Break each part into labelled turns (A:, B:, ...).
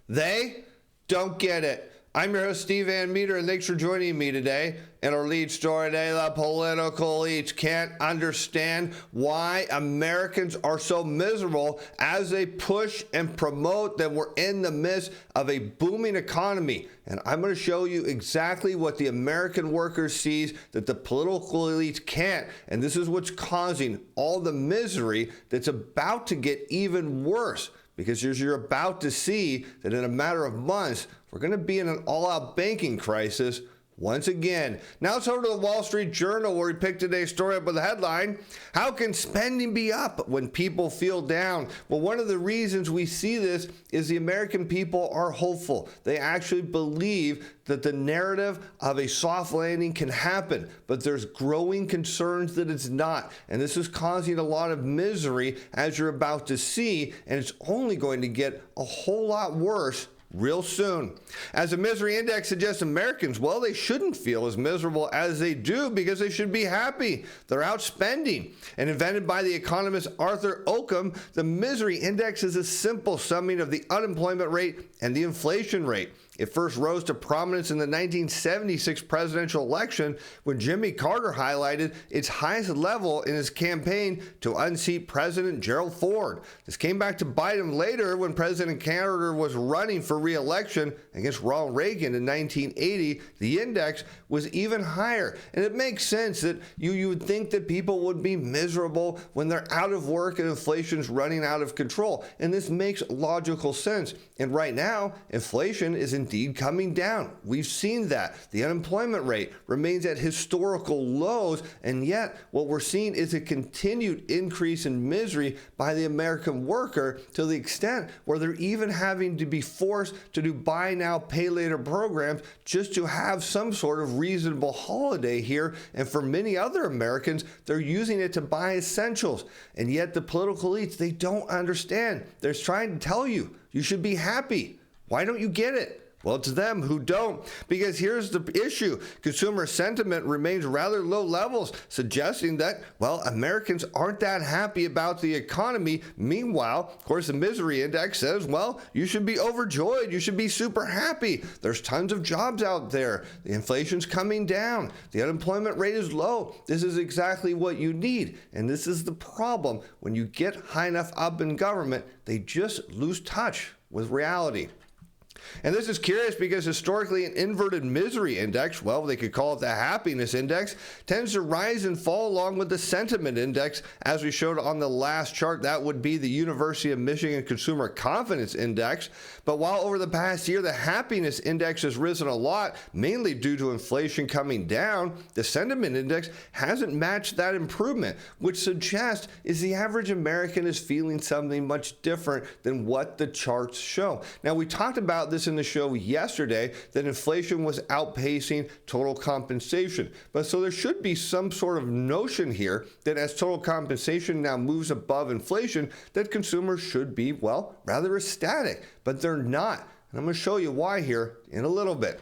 A: They don't get it. I'm your host, Steve Van Metre, and thanks for joining me today. In our lead story today, the political elites can't understand why Americans are so miserable as they push and promote that we're in the midst of a booming economy. And I'm going to show you exactly what the American worker sees that the political elites can't. And this is what's causing all the misery that's about to get even worse. Because as you're about to see that in a matter of months, we're going to be in an all-out banking crisis once again. Now let's over to the Wall Street Journal, where we picked today's story up with the headline, "How can spending be up when people feel down?" Well, one of the reasons we see this is the American people are hopeful. They actually believe that the narrative of a soft landing can happen, but there's growing concerns that it's not. And this is causing a lot of misery, as you're about to see, and it's only going to get a whole lot worse real soon. As the misery index suggests, Americans, well, they shouldn't feel as miserable as they do because they should be happy. They're out spending. And invented by the economist Arthur Occam, the misery index is a simple summing of the unemployment rate and the inflation rate. It first rose to prominence in the 1976 presidential election when Jimmy Carter highlighted its highest level in his campaign to unseat President Gerald Ford. This came back to bite him later when President Carter was running for re-election against Ronald Reagan in 1980. The index was even higher. And it makes sense that you would think that people would be miserable when they're out of work and inflation's running out of control. And this makes logical sense. And right now, inflation is indeed coming down. We've seen that. The unemployment rate remains at historical lows, and yet what we're seeing is a continued increase in misery by the American worker to the extent where they're even having to be forced to do buy now, pay later programs just to have some sort of reasonable holiday here. And for many other Americans, they're using it to buy essentials. And yet the political elites, they don't understand. They're trying to tell you, you should be happy. Why don't you get it? Well, it's them who don't, because here's the issue. Consumer sentiment remains rather low levels, suggesting that, well, Americans aren't that happy about the economy. Meanwhile, of course, the misery index says, well, you should be overjoyed. You should be super happy. There's tons of jobs out there. The inflation's coming down. The unemployment rate is low. This is exactly what you need. And this is the problem. When you get high enough up in government, they just lose touch with reality. And this is curious because historically an inverted misery index, well, they could call it the happiness index, tends to rise and fall along with the sentiment index. As we showed on the last chart, that would be the University of Michigan Consumer Confidence Index. But while over the past year the happiness index has risen a lot, mainly due to inflation coming down, the sentiment index hasn't matched that improvement, which suggests is the average American is feeling something much different than what the charts show. Now, we talked about this in the show yesterday, that inflation was outpacing total compensation. But so there should be some sort of notion here that as total compensation now moves above inflation, that consumers should be, well, rather ecstatic. But they're not. And I'm going to show you why here in a little bit.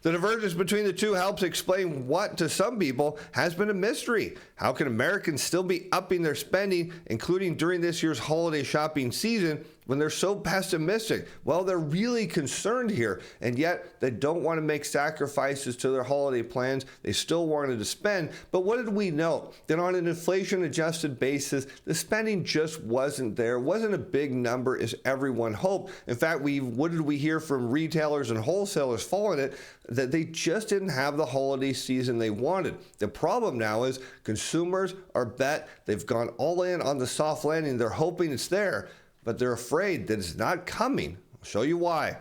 A: The divergence between the two helps explain what, to some people, has been a mystery. How can Americans still be upping their spending, including during this year's holiday shopping season, when they're so pessimistic? Well, they're really concerned here, and yet they don't want to make sacrifices to their holiday plans. They still wanted to spend. But what did we know? That on an inflation-adjusted basis, the spending just wasn't there. It wasn't a big number as everyone hoped. In fact, what did we hear from retailers and wholesalers following it? That they just didn't have the holiday season they wanted. The problem now is consumers are bet. They've gone all in on the soft landing. They're hoping it's there, but they're afraid that it's not coming. I'll show you why.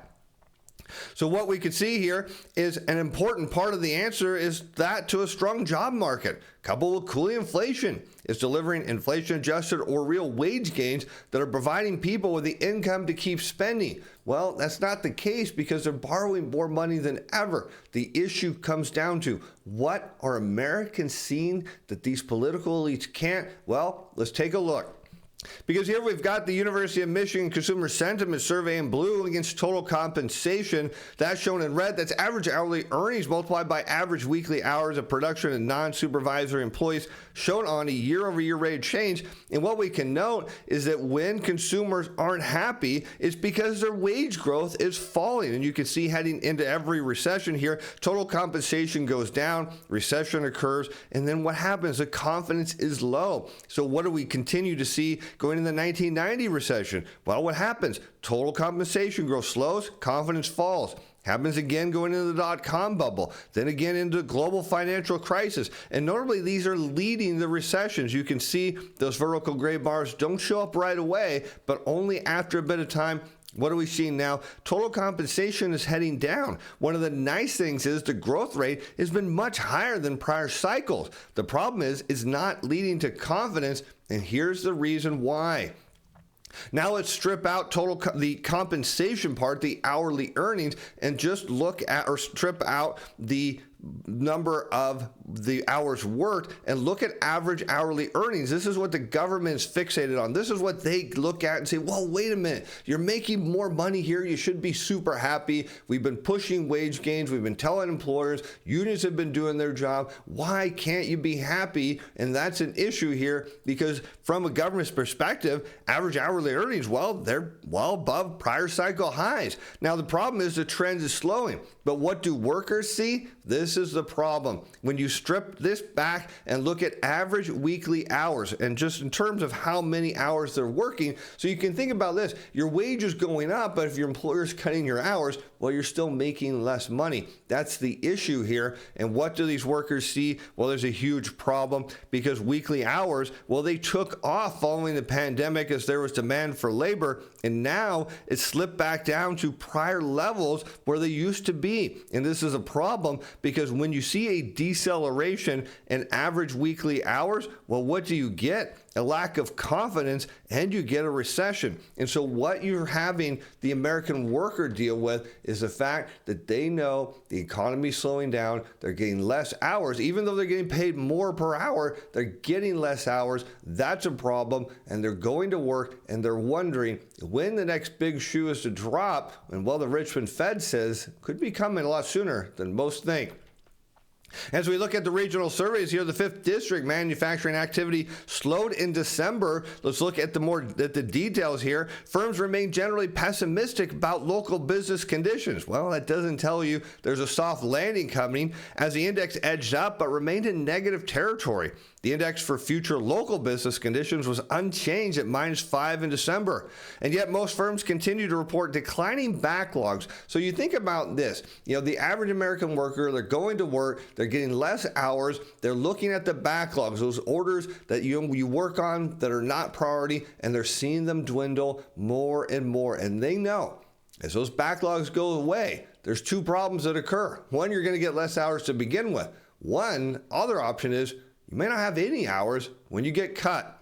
A: So what we could see here is an important part of the answer is that to a strong job market, coupled with cooling inflation, is delivering inflation-adjusted or real wage gains that are providing people with the income to keep spending. Well, that's not the case because they're borrowing more money than ever. The issue comes down to, what are Americans seeing that these political elites can't? Well, let's take a look. Because here we've got the University of Michigan Consumer Sentiment Survey in blue against total compensation. That's shown in red. That's average hourly earnings multiplied by average weekly hours of production and non-supervisory employees shown on a year-over-year rate of change. And what we can note is that when consumers aren't happy, it's because their wage growth is falling. And you can see heading into every recession here, total compensation goes down, recession occurs, and then what happens? The confidence is low. So what do we continue to see going into the 1990 recession? Well, what happens? Total compensation growth slows, confidence falls. Happens again going into the dot-com bubble, then again into the global financial crisis. And notably, these are leading the recessions. You can see those vertical gray bars don't show up right away, but only after a bit of time. What are we seeing now? Total compensation is heading down. One of the nice things is the growth rate has been much higher than prior cycles. The problem is it's not leading to confidence, and here's the reason why. Now let's strip out the compensation part, the hourly earnings, and just look at or strip out the number of the hours worked and look at average hourly earnings. This is what the government is fixated on. This is what they look at and say, well, wait a minute, you're making more money here. You should be super happy. We've been pushing wage gains. We've been telling employers, unions have been doing their job. Why can't you be happy? And that's an issue here because from a government's perspective, average hourly earnings, well, they're well above prior cycle highs. Now, the problem is the trend is slowing. But what do workers see? This is the problem. When you strip this back and look at average weekly hours and just in terms of how many hours they're working, so you can think about this, your wage is going up, but if your employer's cutting your hours, well, you're still making less money. That's the issue here. And what do these workers see? Well, there's a huge problem because weekly hours, well, they took off following the pandemic as there was demand for labor, and now it's slipped back down to prior levels where they used to be. And this is a problem because when you see a deceleration in average weekly hours, well, what do you get? A lack of confidence, and you get a recession. And so what you're having the American worker deal with is the fact that they know the economy's slowing down, they're getting less hours. Even though they're getting paid more per hour, they're getting less hours. That's a problem, and they're going to work, and they're wondering when the next big shoe is to drop, and well, the Richmond Fed says could be coming a lot sooner than most think. As we look at the regional surveys here, the 5th District manufacturing activity slowed in December. Let's look at the details here. Firms remain generally pessimistic about local business conditions. Well, that doesn't tell you there's a soft landing coming as the index edged up but remained in negative territory. The index for future local business conditions was unchanged at -5 in December. And yet most firms continue to report declining backlogs. So you think about this, the average American worker, they're going to work, they're getting less hours, they're looking at the backlogs, those orders that you work on that are not priority, and they're seeing them dwindle more and more. And they know as those backlogs go away, there's two problems that occur. One, you're going to get less hours to begin with. One other option is you may not have any hours when you get cut.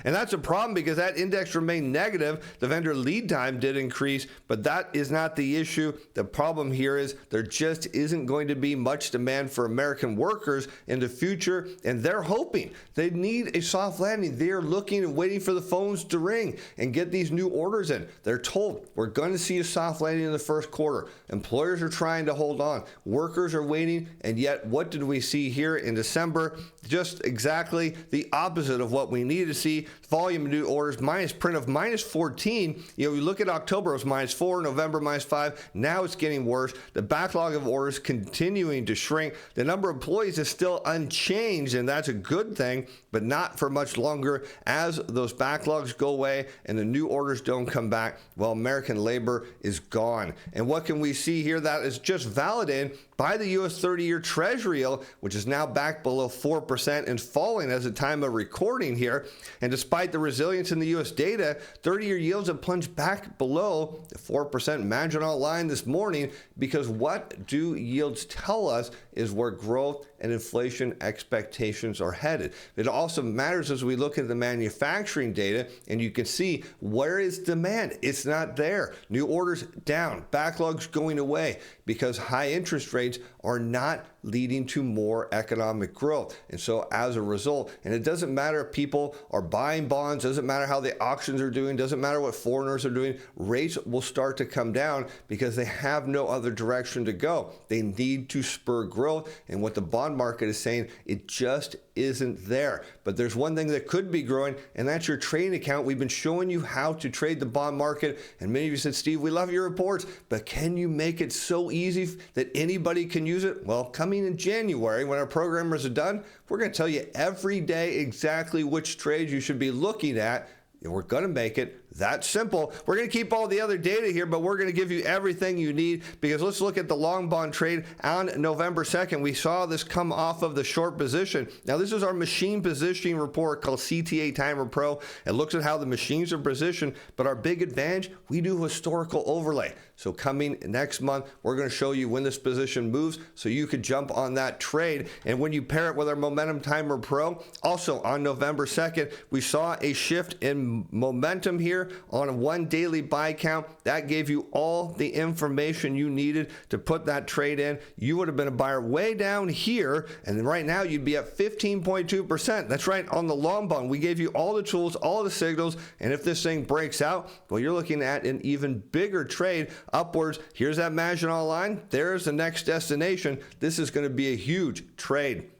A: And that's a problem because that index remained negative. The vendor lead time did increase, but that is not the issue. The problem here is there just isn't going to be much demand for American workers in the future, and they're hoping. They need a soft landing. They're looking and waiting for the phones to ring and get these new orders in. They're told we're going to see a soft landing in the first quarter. Employers are trying to hold on. Workers are waiting, and yet what did we see here in December? Just exactly the opposite of what we needed to see. Volume of new orders print of -14. We look at October, it was -4, November -5. Now it's getting worse. The backlog of orders continuing to shrink. The number of employees is still unchanged, and that's a good thing, but not for much longer. As those backlogs go away and the new orders don't come back, well, American labor is gone. And what can we see here? That is just validated by the U.S. 30-year Treasury yield, which is now back below 4% and falling as the time of recording here. And despite the resilience in the U.S. data, 30-year yields have plunged back below the 4% Maginot line this morning because what do yields tell us is where growth and inflation expectations are headed. It also matters as we look at the manufacturing data, and you can see where is demand. It's not there. New orders down, backlogs going away because high interest rates are not leading to more economic growth. And so as a result, and it doesn't matter if people are buying bonds, doesn't matter how the auctions are doing, doesn't matter what foreigners are doing, rates will start to come down because they have no other direction to go. They need to spur growth, and what the bond market is saying, it just isn't there. But there's one thing that could be growing, and that's your trading account. We've been showing you how to trade the bond market, and many of you said, Steve, we love your reports, but can you make it so easy that anybody can use it? Well, coming in January, when our programmers are done, we're going to tell you every day exactly which trades you should be looking at. And we're going to make it that simple. We're going to keep all the other data here, but we're going to give you everything you need, because let's look at the long bond trade on November 2nd. We saw this come off of the short position. Now, this is our machine positioning report called CTA Timer Pro. It looks at how the machines are positioned, but our big advantage, we do historical overlay. So coming next month, we're going to show you when this position moves so you could jump on that trade. And when you pair it with our Momentum Timer Pro, also on November 2nd, we saw a shift in momentum here on a 1 daily buy count. That gave you all the information you needed to put that trade in. You would have been a buyer way down here, and then right now you'd be at 15.2%. That's right, on the long bond. We gave you all the tools, all the signals, and if this thing breaks out, well, you're looking at an even bigger trade upwards. Here's that Maginot line. There's the next destination. This is going to be a huge trade.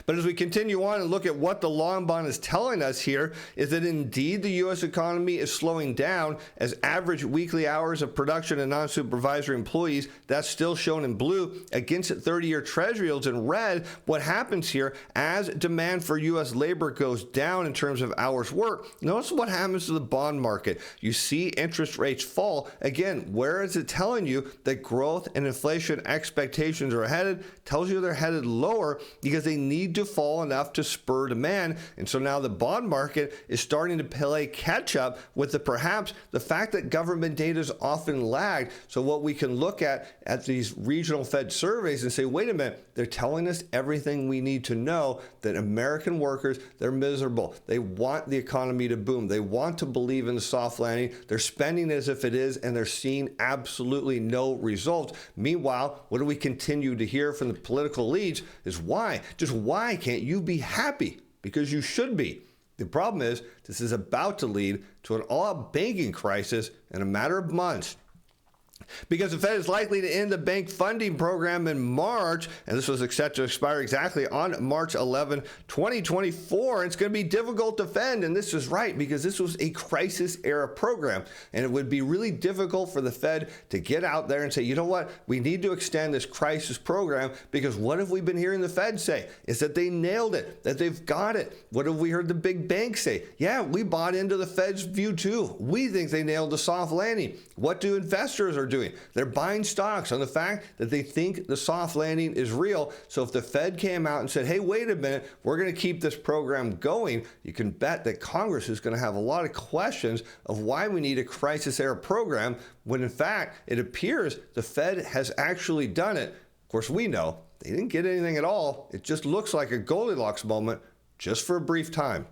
A: But as we continue on and look at what the long bond is telling us here, is that indeed the U.S. economy is slowing down, as average weekly hours of production and non-supervisory employees, that's still shown in blue, against 30-year Treasury yields in red. What happens here as demand for U.S. labor goes down in terms of hours worked? Notice what happens to the bond market. You see interest rates fall. Again, where is it telling you that growth and inflation expectations are headed? Tells you they're headed lower because they need to fall enough to spur demand. And so now the bond market is starting to play catch up with perhaps the fact that government data is often lagged. So what we can look at these regional Fed surveys and say, wait a minute, they're telling us everything we need to know, that American workers, they're miserable. They want the economy to boom. They want to believe in the soft landing. They're spending as if it is, and they're seeing absolutely no results. Meanwhile, what do we continue to hear from the political elites is why? Just why can't you be happy? Because you should be. The problem is, this is about to lead to an all-out banking crisis in a matter of months. Because the Fed is likely to end the bank funding program in March, and this was set to expire exactly on March 11, 2024. It's going to be difficult to defend, and this is right, because this was a crisis-era program, and it would be really difficult for the Fed to get out there and say, you know what, we need to extend this crisis program, because what have we been hearing the Fed say? Is that they nailed it, that they've got it. What have we heard the big banks say? Yeah, we bought into the Fed's view too. We think they nailed the soft landing. What do investors are doing? They're buying stocks on the fact that they think the soft landing is real. So if the Fed came out and said, hey, wait a minute, we're going to keep this program going, you can bet that Congress is going to have a lot of questions of why we need a crisis era program, when in fact it appears the Fed has actually done it. Of course, we know they didn't get anything at all. It just looks like a Goldilocks moment just for a brief time.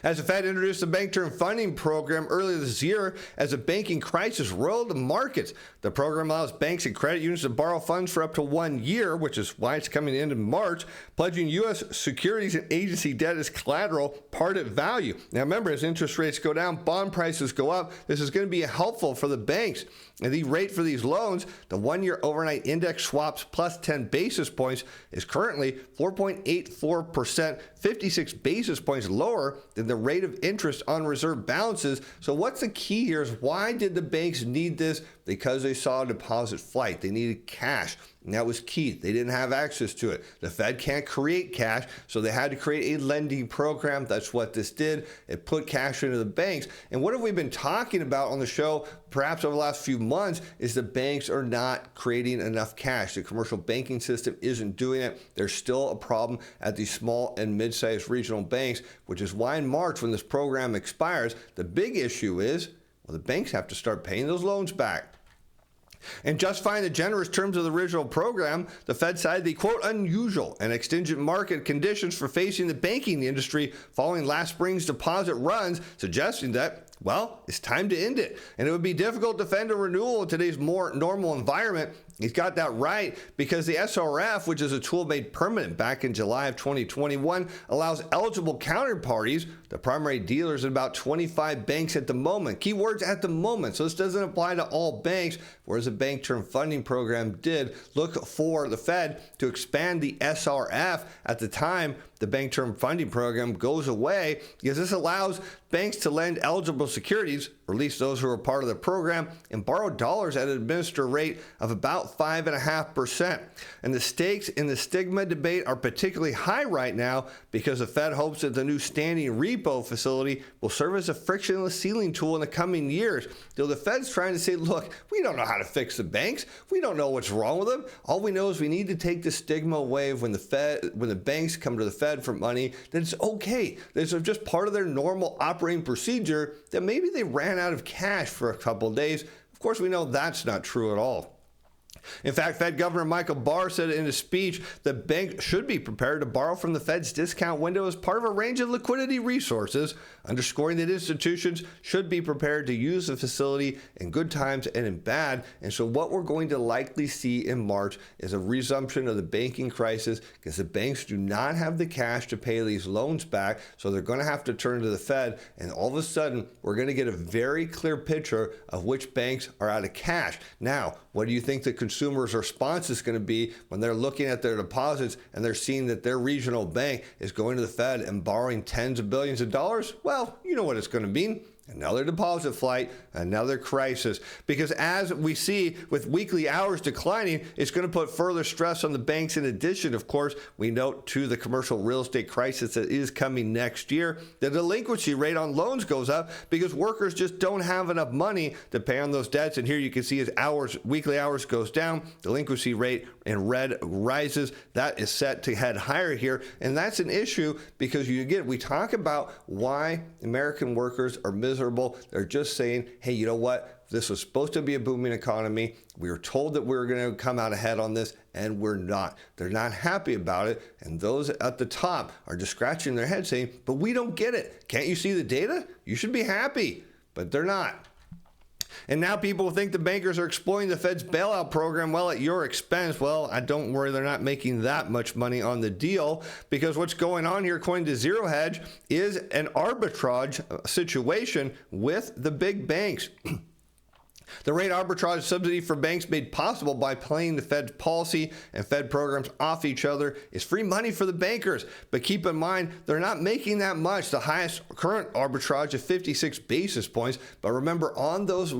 A: As the Fed introduced the Bank Term Funding Program earlier this year as a banking crisis roiled the markets, the program allows banks and credit unions to borrow funds for up to 1 year, which is why it's coming in March, pledging U.S. securities and agency debt as collateral, part at value. Now remember, as interest rates go down, bond prices go up. This is going to be helpful for the banks. And the rate for these loans, the 1-year overnight index swaps plus 10 basis points, is currently 4.84%, 56 basis points lower than the rate of interest on reserve balances. So what's the key here is, why did the banks need this? Because they saw a deposit flight. They needed cash. And that was key. They didn't have access to it. The Fed can't create cash, so they had to create a lending program. That's what this did. It put cash into the banks. And what have we been talking about on the show, perhaps over the last few months, is the banks are not creating enough cash. The commercial banking system isn't doing it. There's still a problem at these small and mid-sized regional banks, which is why in March, when this program expires, the big issue is, well, the banks have to start paying those loans back. And justifying the generous terms of the original program, the Fed cited the, quote, unusual and exigent market conditions for facing the banking industry following last spring's deposit runs, suggesting that Well, it's time to end it. And it would be difficult to defend a renewal in today's more normal environment. He's got that right because the SRF, which is a tool made permanent back in July of 2021, allows eligible counterparties, the primary dealers in about 25 banks at the moment. Keywords at the moment. So this doesn't apply to all banks, whereas the Bank Term Funding Program did look for the Fed to expand the SRF at the time the Bank Term Funding Program goes away, because this allows banks to lend eligible securities, or at least those who are part of the program, and borrow dollars at an administered rate of about 5.5%. And the stakes in the stigma debate are particularly high right now because the Fed hopes that the new standing repo facility will serve as a frictionless ceiling tool in the coming years. Though the Fed's trying to say, look, we don't know how to fix the banks. We don't know what's wrong with them. All we know is we need to take the stigma away when the banks come to the Fed for money, that it's okay. This is just part of their normal operating procedure, that maybe they ran out of cash for a couple of days. Of course, we know that's not true at all. In fact, Fed Governor Michael Barr said in his speech that banks should be prepared to borrow from the Fed's discount window as part of a range of liquidity resources, underscoring that institutions should be prepared to use the facility in good times and in bad. And so what we're going to likely see in March is a resumption of the banking crisis, because the banks do not have the cash to pay these loans back. So they're going to have to turn to the Fed. And all of a sudden, we're going to get a very clear picture of which banks are out of cash. Now, what do you think the consumers' response is going to be when they're looking at their deposits and they're seeing that their regional bank is going to the Fed and borrowing tens of billions of dollars? Well, you know what it's going to mean. Another deposit flight, another crisis. Because as we see with weekly hours declining, it's going to put further stress on the banks. In addition, of course, we note to the commercial real estate crisis that is coming next year, the delinquency rate on loans goes up because workers just don't have enough money to pay on those debts. And here you can see as weekly hours goes down, delinquency rate in red rises. That is set to head higher here. And that's an issue because we talk about why American workers are miserable. They're just saying, hey, you know what? This was supposed to be a booming economy. We were told that we were going to come out ahead on this, and we're not. They're not happy about it. And those at the top are just scratching their head saying, but we don't get it. Can't you see the data? You should be happy. But they're not. And now people think the bankers are exploiting the Fed's bailout program well at your expense. Well, I don't worry, they're not making that much money on the deal, because what's going on here, according to Zero Hedge, is an arbitrage situation with the big banks. The rate arbitrage subsidy for banks made possible by playing the Fed's policy and Fed programs off each other is free money for the bankers. But keep in mind, they're not making that much. The highest current arbitrage is 56 basis points. But remember, on those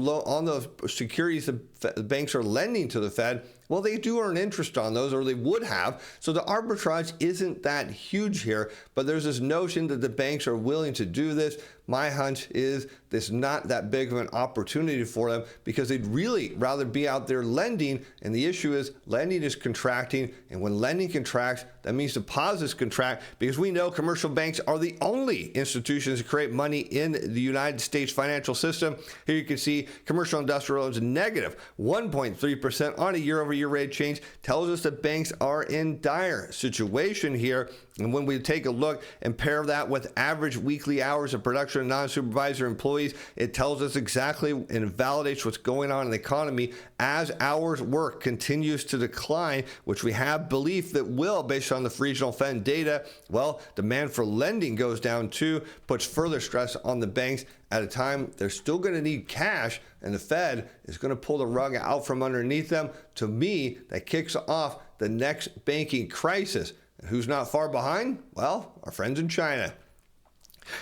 A: securities the banks are lending to the Fed, well, they do earn interest on those, or they would have. So the arbitrage isn't that huge here, but there's this notion that the banks are willing to do this. My hunch is this not that big of an opportunity for them, because they'd really rather be out there lending. And the issue is lending is contracting. And when lending contracts, that means deposits contract, because we know commercial banks are the only institutions that create money in the United States financial system. Here you can see commercial industrial loans negative 1.3% on a year-over-year rate change, tells us that banks are in dire situation here. And when we take a look and pair that with average weekly hours of production of non-supervisor employees, it tells us exactly and validates what's going on in the economy as hours work continues to decline, which we have belief that will, based on the regional Fed data. Well, demand for lending goes down too, puts further stress on the banks at a time they're still going to need cash, and the Fed is going to pull the rug out from underneath them. To me, that kicks off the next banking crisis. And who's not far behind? Well, our friends in China.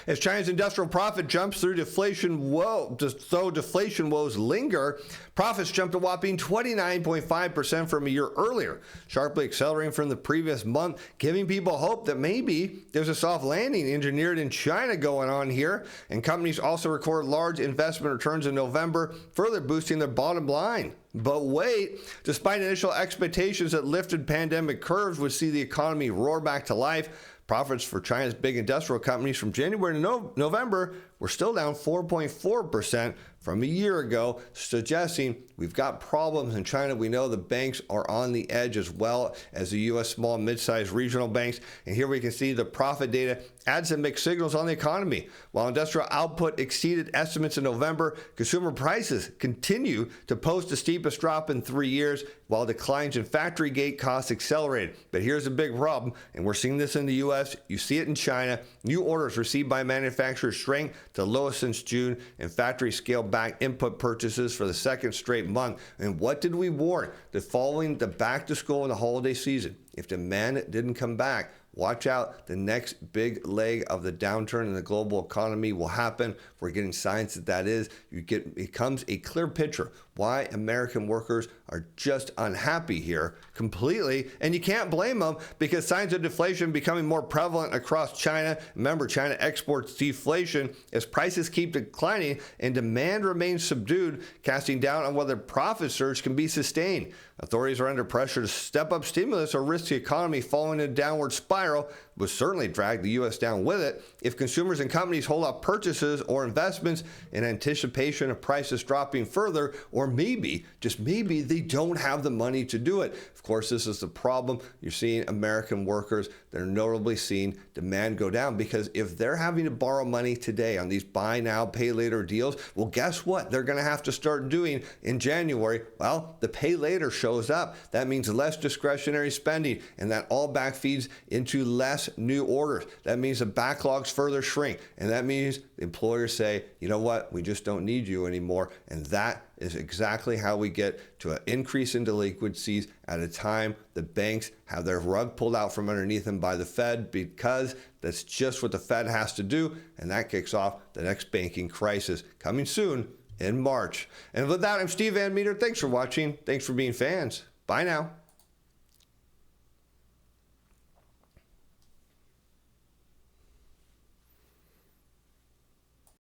A: As China's industrial profit jumps through deflation woes linger, profits jumped a whopping 29.5% from a year earlier, sharply accelerating from the previous month, giving people hope that maybe there's a soft landing engineered in China going on here. And companies also record large investment returns in November, further boosting their bottom line. But wait, despite initial expectations that lifted pandemic curves would see the economy roar back to life, profits for China's big industrial companies from January to November were still down 4.4% from a year ago, suggesting we've got problems in China. We know the banks are on the edge as well as the U.S. small and mid-sized regional banks. And here we can see the profit data adds some mixed signals on the economy. While industrial output exceeded estimates in November, consumer prices continue to post the steepest drop in 3 years, while declines in factory gate costs accelerated. But here's a big problem, and we're seeing this in the U.S. You see it in China. New orders received by manufacturers shrank to lowest since June, and factories scaled back input purchases for the second straight month. And what did we warn? That following the back to school and the holiday season, if demand didn't come back, watch out. The next big leg of the downturn in the global economy will happen. We're getting signs that is. It becomes a clear picture why American workers are just unhappy here completely. And you can't blame them, because signs of deflation becoming more prevalent across China. Remember, China exports deflation as prices keep declining and demand remains subdued, casting doubt on whether profit surge can be sustained. Authorities are under pressure to step up stimulus or risk the economy falling in a downward spiral, would certainly drag the U.S. down with it. If consumers and companies hold up purchases or investments in anticipation of prices dropping further, or maybe, just maybe, they don't have the money to do it. Of course, this is the problem. You're seeing American workers, they're notably seeing demand go down, because if they're having to borrow money today on these buy now, pay later deals, well, guess what? They're going to have to start doing in January. Well, the pay later shows up. That means less discretionary spending, and that all back feeds into less new orders. That means the backlogs further shrink, and that means the employers say, you know what, we just don't need you anymore. And that is exactly how we get to an increase in delinquencies at a time the banks have their rug pulled out from underneath them by the Fed, because that's just what the Fed has to do, and that kicks off the next banking crisis coming soon in March. And with that, I'm Steve Van Metre. Thanks for watching. Thanks for being fans. Bye now.